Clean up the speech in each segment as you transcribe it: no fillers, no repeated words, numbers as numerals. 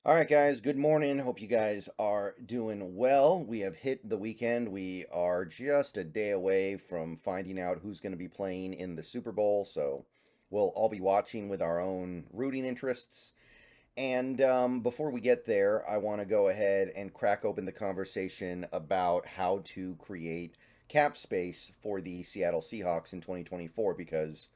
All right, guys, good morning. Hope you guys are doing well. We have hit the weekend. We are just a day away from finding out who's going to be playing in the Super Bowl. So we'll all be watching with our own rooting interests. And before we get there, I want to go ahead and crack open the conversation about how to create cap space for the Seattle Seahawks in 2024 because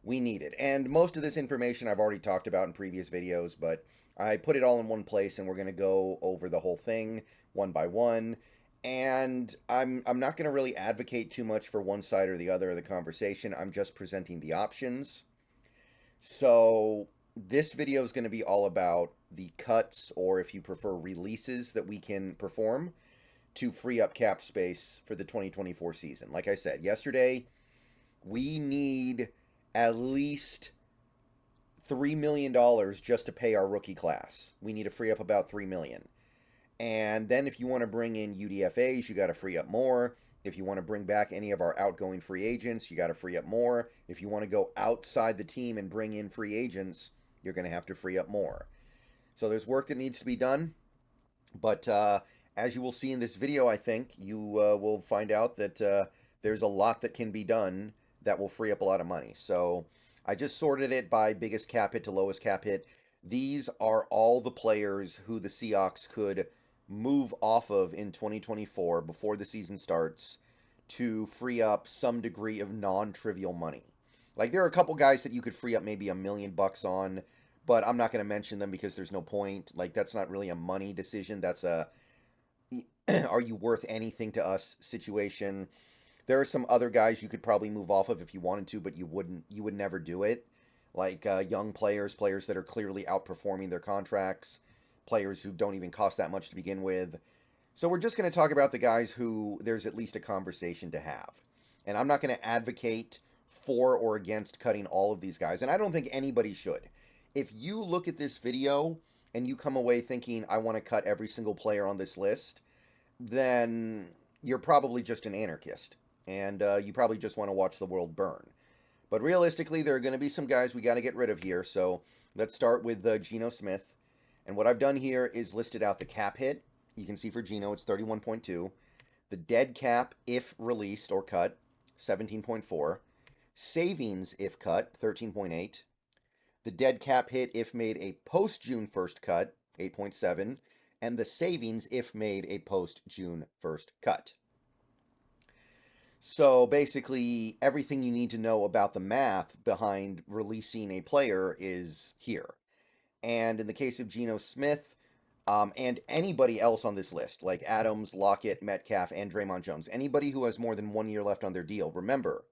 we need it. And most of this information I've already talked about in previous videos, but I put it all in one place and we're going to go over the whole thing one by one. And I'm not going to really advocate too much for one side or the other of the conversation. I'm just presenting the options. So this video is going to be all about the cuts, or if you prefer, releases that we can perform to free up cap space for the 2024 season. Like I said yesterday, we need at least $3 million just to pay our rookie class. We need to free up about $3 million. And then if you want to bring in UDFAs, you got to free up more. If you want to bring back any of our outgoing free agents, you got to free up more. If you want to go outside the team and bring in free agents, you're going to have to free up more. So there's work that needs to be done. But as you will see in this video, I think you will find out that there's a lot that can be done that will free up a lot of money. So I just sorted it by biggest cap hit to lowest cap hit. These are all the players who the Seahawks could move off of in 2024 before the season starts to free up some degree of non-trivial money. Like there are a couple guys that you could free up maybe $1 million on, but I'm not going to mention them because there's no point. Like that's not really a money decision. That's a are you worth anything to us situation. There are some other guys you could probably move off of if you wanted to, but you wouldn't. You would never do it. Like young players, players that are clearly outperforming their contracts, players who don't even cost that much to begin with. So we're just going to talk about the guys who there's at least a conversation to have. And I'm not going to advocate for or against cutting all of these guys. And I don't think anybody should. If you look at this video and you come away thinking, I want to cut every single player on this list, then you're probably just an anarchist. And you probably just want to watch the world burn. But realistically, there are going to be some guys we got to get rid of here. So let's start with Geno Smith. And what I've done here is listed out the cap hit. You can see for Geno, it's 31.2. The dead cap, if released or cut, 17.4. Savings, if cut, 13.8. The dead cap hit, if made a post-June 1st cut, 8.7. And the savings, if made a post-June 1st cut. So basically, everything you need to know about the math behind releasing a player is here. And in the case of Geno Smith, and anybody else on this list, like Adams, Lockett, Metcalf, and Draymond Jones, anybody who has more than 1 year left on their deal, remember,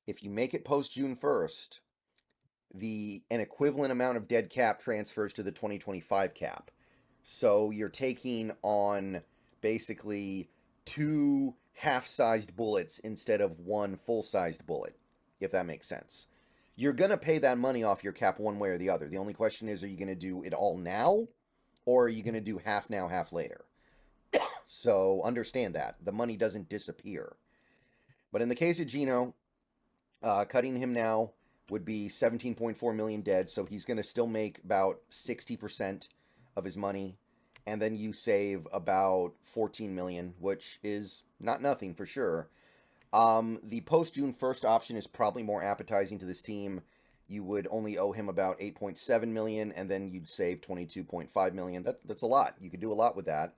if you make it post June 1st, an equivalent amount of dead cap transfers to the 2025 cap. So you're taking on basically two half-sized bullets instead of one full-sized bullet, if that makes sense. You're going to pay that money off your cap one way or the other. The only question is, are you going to do it all now, or are you going to do half now, half later? So understand that. The money doesn't disappear. But in the case of Geno, cutting him now would be 17.4 million dead, so he's going to still make about 60% of his money, and then you save about 14 million, which is not nothing for sure. The post June 1st option is probably more appetizing to this team. You would only owe him about 8.7 million, and then you'd save 22.5 million. That's a lot. You could do a lot with that.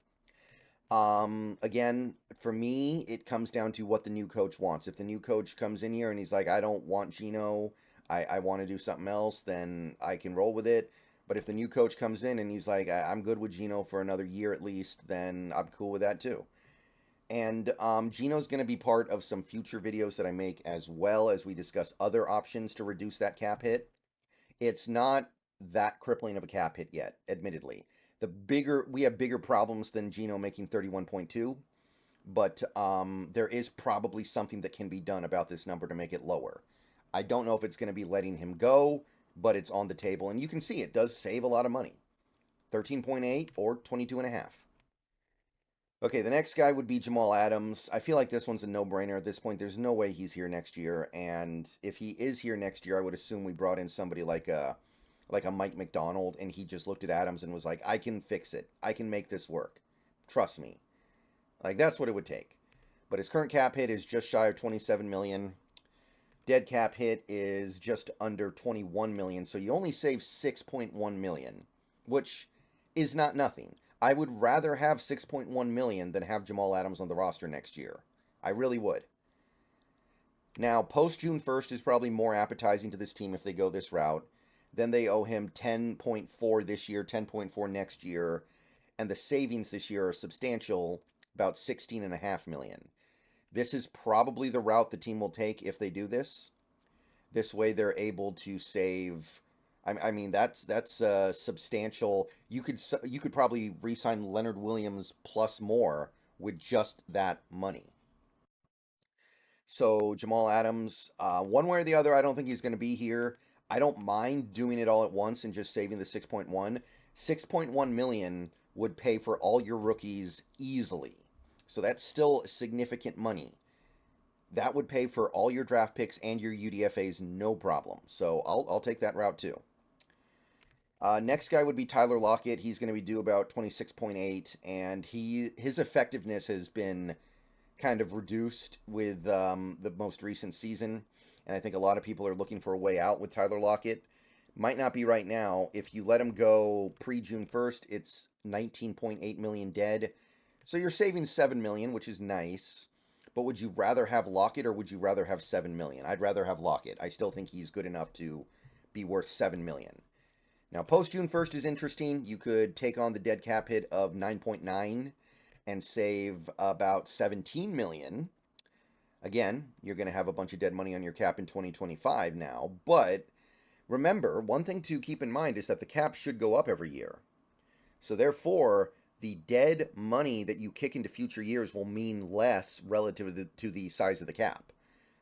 Again, for me, it comes down to what the new coach wants. If the new coach comes in here and he's like, I don't want Geno, I want to do something else, then I can roll with it. But if the new coach comes in and he's like, I'm good with Geno for another year at least, then I'm cool with that too. And Geno's going to be part of some future videos that I make as well as we discuss other options to reduce that cap hit. It's not that crippling of a cap hit yet, admittedly. We have bigger problems than Geno making 31.2, but there is probably something that can be done about this number to make it lower. I don't know if it's going to be letting him go, but it's on the table, and you can see it does save a lot of money. 13.8 or 22.5. Okay, the next guy would be Jamal Adams. I feel like this one's a no-brainer at this point. There's no way he's here next year, and if he is here next year, I would assume we brought in somebody like like a Mike McDonald, and he just looked at Adams and was like, I can fix it. I can make this work. Trust me. Like, that's what it would take. But his current cap hit is just shy of 27 million. Dead cap hit is just under 21 million, so you only save 6.1 million, which is not nothing. I would rather have 6.1 million than have Jamal Adams on the roster next year. I really would. Now, post June 1st is probably more appetizing to this team if they go this route. Then they owe him 10.4 this year, 10.4 next year, and the savings this year are substantial, about 16.5 million. This is probably the route the team will take if they do this. This way they're able to save. I mean, that's substantial. You could probably re-sign Leonard Williams plus more with just that money. So Jamal Adams, one way or the other, I don't think he's going to be here. I don't mind doing it all at once and just saving the 6.1. 6.1 million would pay for all your rookies easily. So that's still significant money. That would pay for all your draft picks and your UDFAs, no problem. So I'll take that route too. Next guy would be Tyler Lockett. He's going to be due about 26.8, and his effectiveness has been kind of reduced with the most recent season, and I think a lot of people are looking for a way out with Tyler Lockett. Might not be right now. If you let him go pre-June 1st, it's 19.8 million dead. So you're saving 7 million, which is nice. But would you rather have Lockett or would you rather have 7 million? I'd rather have Lockett. I still think he's good enough to be worth 7 million. Now, post June 1st is interesting. You could take on the dead cap hit of 9.9 and save about 17 million. Again, you're going to have a bunch of dead money on your cap in 2025 now. But remember, one thing to keep in mind is that the cap should go up every year. So therefore, the dead money that you kick into future years will mean less relative to the size of the cap.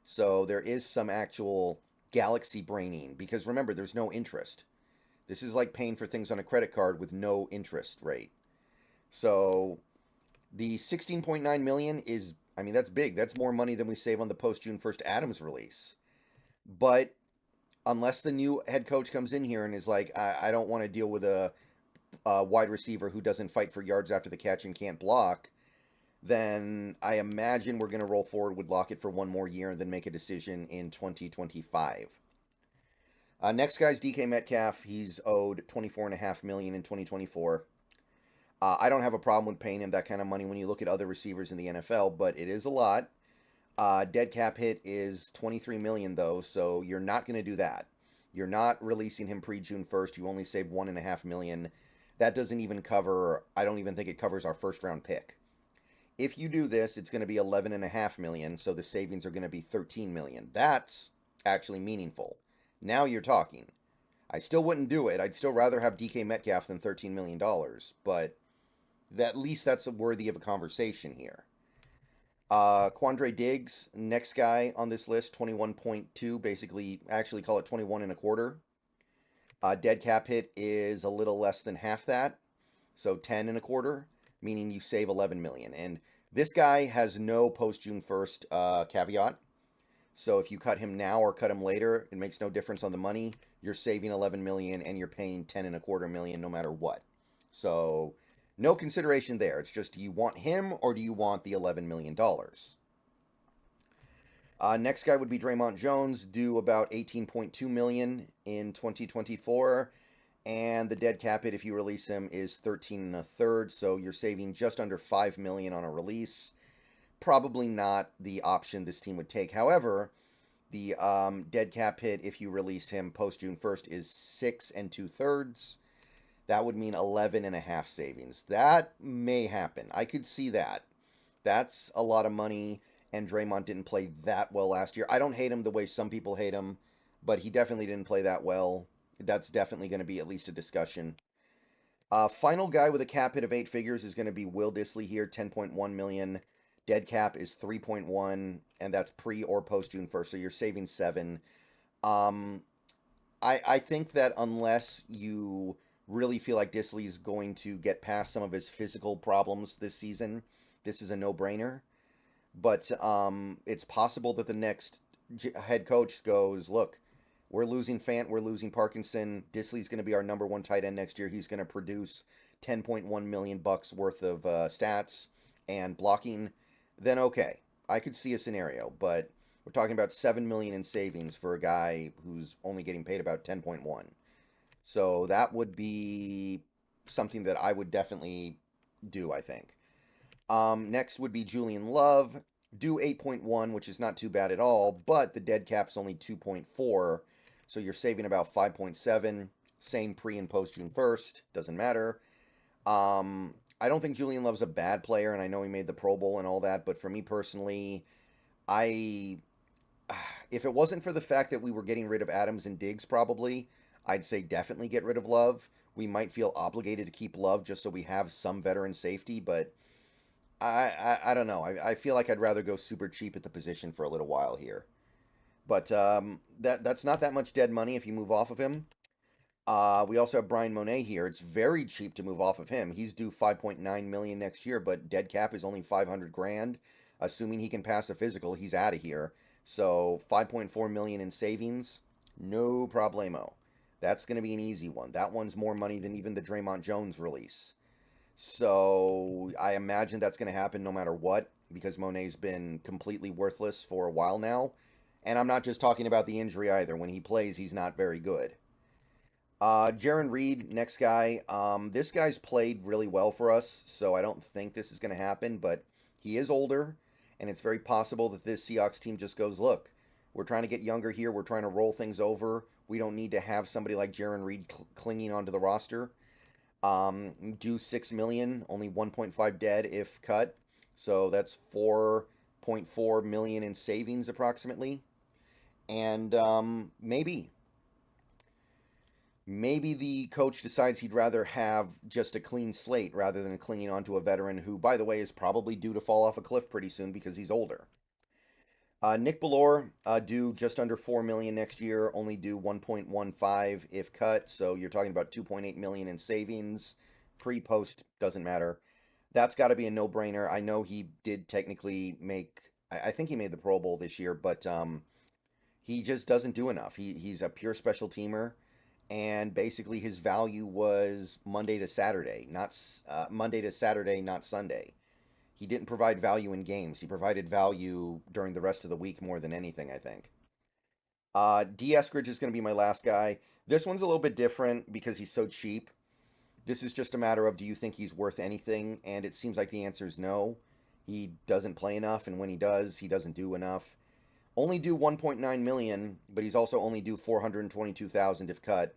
So there is some actual galaxy braining, because remember, there's no interest. This is like paying for things on a credit card with no interest rate. So the 16.9 million is, I mean, that's big. That's more money than we save on the post-June 1st Adams release. But unless the new head coach comes in here and is like, I don't want to deal with a wide receiver who doesn't fight for yards after the catch and can't block, then I imagine we're going to roll forward with Lockett for one more year and then make a decision in 2025. Next guy's DK Metcalf. He's owed $24.5 million in 2024. I don't have a problem with paying him that kind of money when you look at other receivers in the NFL, but it is a lot. Dead cap hit is $23 million though, so you're not going to do that. You're not releasing him pre-June 1st. You only save $1.5 million. That doesn't even cover, I don't even think it covers our first round pick. If you do this, it's going to be $11.5 million, so the savings are going to be $13 million. That's actually meaningful. Now you're talking. I still wouldn't do it. I'd still rather have DK Metcalf than $13 million, but at least that's worthy of a conversation here. Quandre Diggs, next guy on this list, 21.2, basically, actually call it 21.25. Dead cap hit is a little less than half that, so 10.25, meaning you save 11 million. And this guy has no post June 1st caveat. So if you cut him now or cut him later, it makes no difference on the money. You're saving 11 million and you're paying 10.25 million no matter what. So no consideration there. It's just, do you want him or do you want the $11 million? Next guy would be Draymond Jones, due about 18.2 million in 2024. And the dead cap hit, if you release him, is 13.25. So you're saving just under 5 million on a release. Probably not the option this team would take. However, the dead cap hit, if you release him post June 1st, is 6 2/3. That would mean 11.5 savings. That may happen. I could see that. That's a lot of money, and Draymond didn't play that well last year. I don't hate him the way some people hate him, but he definitely didn't play that well. That's definitely going to be at least a discussion. Final guy with a cap hit of 8 figures is going to be Will Dissly here, 10.1 million. Dead cap is 3.1, and that's pre or post June 1st, so you're saving 7. I think that unless you really feel like Dissly's going to get past some of his physical problems this season, this is a no-brainer. But it's possible that the next head coach goes, look, We're losing Fant. We're losing Parkinson. Disley's going to be our #1 tight end next year. He's going to produce 10.1 million bucks worth of stats and blocking. Then okay, I could see a scenario, but we're talking about 7 million in savings for a guy who's only getting paid about 10.1. So that would be something that I would definitely do, I think. Next would be Julian Love. Do 8.1, which is not too bad at all, but the dead cap's only 2.4, so you're saving about 5.7. Same pre and post June 1st, doesn't matter. I don't think Julian Love's a bad player, and I know he made the Pro Bowl and all that, but for me personally, if it wasn't for the fact that we were getting rid of Adams and Diggs probably, I'd say definitely get rid of Love. We might feel obligated to keep Love just so we have some veteran safety, but I don't know. I feel like I'd rather go super cheap at the position for a little while here. But that's not that much dead money if you move off of him. We also have Brian Monet here. It's very cheap to move off of him. He's due 5.9 million next year, but dead cap is only 500 grand. Assuming he can pass a physical, he's out of here. So 5.4 million in savings, no problemo. That's going to be an easy one. That one's more money than even the Draymond Jones release. So I imagine that's going to happen no matter what, because Monet's been completely worthless for a while now. And I'm not just talking about the injury either. When he plays, he's not very good. Jaron Reed, next guy. This guy's played really well for us, so I don't think this is going to happen, but he is older, and it's very possible that this Seahawks team just goes, look, we're trying to get younger here. We're trying to roll things over. We don't need to have somebody like Jaron Reed clinging onto the roster. Do 6 million, only 1.5 dead if cut. So that's 4.4 million in savings approximately. And maybe the coach decides he'd rather have just a clean slate rather than clinging onto a veteran who, by the way, is probably due to fall off a cliff pretty soon because he's older. Nick Bellore, due just under 4 million next year, only due 1.15 if cut, so you're talking about 2.8 million in savings. Pre-post, doesn't matter. That's got to be a no-brainer. I know he did technically make, I think he made the Pro Bowl this year, but he just doesn't do enough. He's a pure special teamer, and basically his value was Monday to Saturday, not Sunday. He didn't provide value in games. He provided value during the rest of the week more than anything, I think. D. Eskridge is going to be my last guy. This one's a little bit different because he's so cheap. This is just a matter of, do you think he's worth anything? And it seems like the answer is no. He doesn't play enough, and when he does, he doesn't do enough. Only due 1.9 million, but he's also only due 422,000 if cut.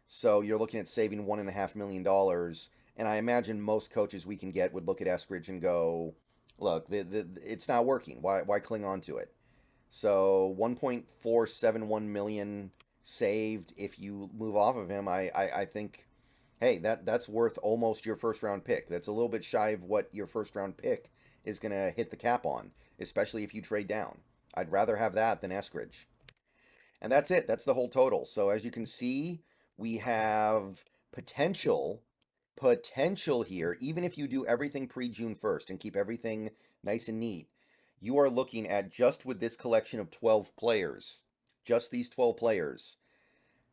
So you're looking at saving $1.5 million. And I imagine most coaches we can get would look at Eskridge and go, look, it's not working. Why cling on to it? So 1.471 million saved if you move off of him. I think, hey, that's worth almost your first round pick. That's a little bit shy of what your first round pick is going to hit the cap on, especially if you trade down. I'd rather have that than Eskridge. And that's it. That's the whole total. So as you can see, we have potential here, even if you do everything pre-June 1st and keep everything nice and neat, you are looking at, just with this collection of 12 players, just these 12 players,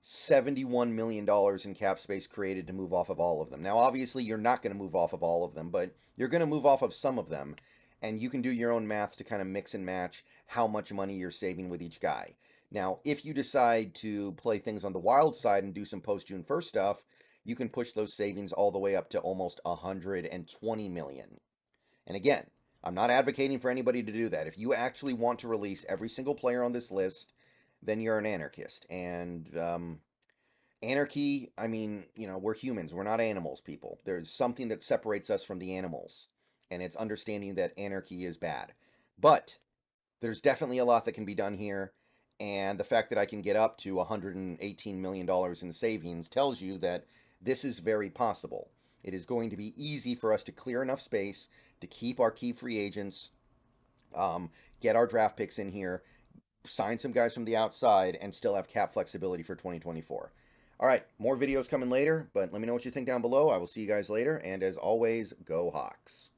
$71 million in cap space created to move off of all of them. Now, obviously, you're not going to move off of all of them, but you're going to move off of some of them, and you can do your own math to kind of mix and match how much money you're saving with each guy. Now, if you decide to play things on the wild side and do some post-June 1st stuff, you can push those savings all the way up to almost 120 million. And again, I'm not advocating for anybody to do that. If you actually want to release every single player on this list, then you're an anarchist. And anarchy, I mean, we're humans. We're not animals, people. There's something that separates us from the animals, and it's understanding that anarchy is bad. But there's definitely a lot that can be done here, and the fact that I can get up to $118 million in savings tells you that this is very possible. It is going to be easy for us to clear enough space to keep our key free agents, get our draft picks in here, sign some guys from the outside, and still have cap flexibility for 2024. All right, more videos coming later, but let me know what you think down below. I will see you guys later, and as always, go Hawks.